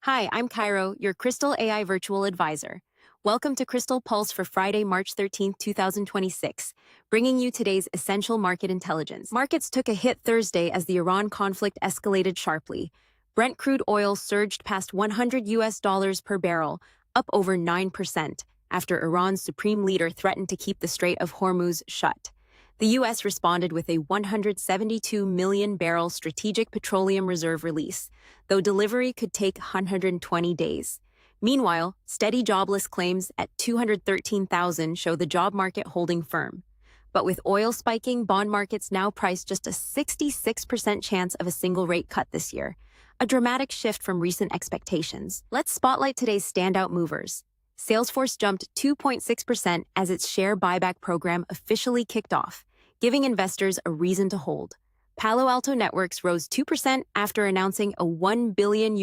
Hi, I'm Cairo, your Kristal AI virtual advisor. Welcome to Kristal Pulse for Friday, March 13th, 2026, bringing you today's essential market intelligence. Markets took a hit Thursday as the Iran conflict escalated sharply. Brent crude oil surged past $100 per barrel, up over 9%, after Iran's supreme leader threatened to keep the Strait of Hormuz shut. The U.S. responded with a 172 million barrel strategic petroleum reserve release, though delivery could take 120 days. Meanwhile, steady jobless claims at 213,000 show the job market holding firm. But with oil spiking, bond markets now price just a 66% chance of a single rate cut this year, a dramatic shift from recent expectations. Let's spotlight today's standout movers. Salesforce jumped 2.6% as its share buyback program officially kicked off, giving investors a reason to hold. Palo Alto Networks rose 2% after announcing a $1 billion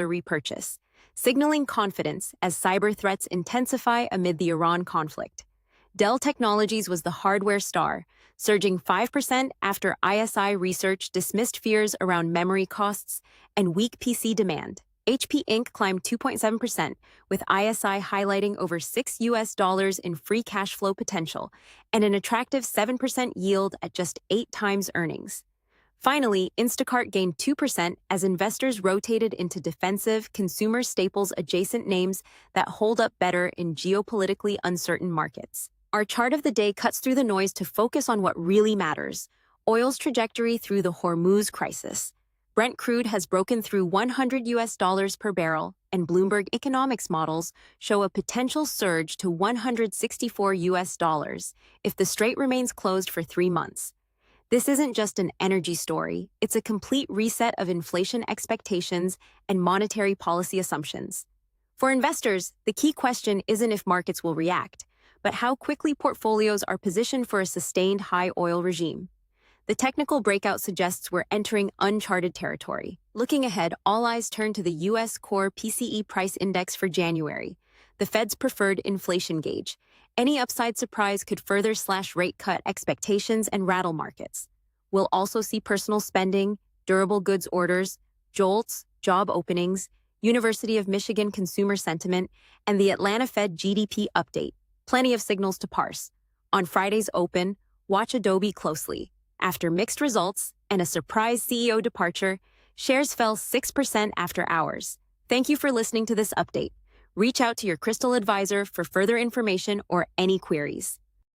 repurchase, signaling confidence as cyber threats intensify amid the Iran conflict. Dell Technologies was the hardware star, surging 5% after ISI research dismissed fears around memory costs and weak PC demand. HP Inc. climbed 2.7%, with ISI highlighting over $6 in free cash flow potential and an attractive 7% yield at just 8 times earnings. Finally, Instacart gained 2% as investors rotated into defensive, consumer staples adjacent names that hold up better in geopolitically uncertain markets. Our chart of the day cuts through the noise to focus on what really matters: oil's trajectory through the Hormuz crisis. Brent crude has broken through $100 per barrel, and Bloomberg economics models show a potential surge to $164 if the strait remains closed for 3 months. This isn't just an energy story, it's a complete reset of inflation expectations and monetary policy assumptions. For investors, the key question isn't if markets will react, but how quickly portfolios are positioned for a sustained high oil regime. The technical breakout suggests we're entering uncharted territory. Looking ahead, all eyes turn to the U.S. Core PCE Price Index for January, the Fed's preferred inflation gauge. Any upside surprise could further slash rate cut expectations and rattle markets. We'll also see personal spending, durable goods orders, JOLTS, job openings, University of Michigan consumer sentiment, and the Atlanta Fed GDP update. Plenty of signals to parse. On Friday's open, watch Adobe closely. After mixed results and a surprise CEO departure, shares fell 6% after hours. Thank you for listening to this update. Reach out to your Kristal advisor for further information or any queries.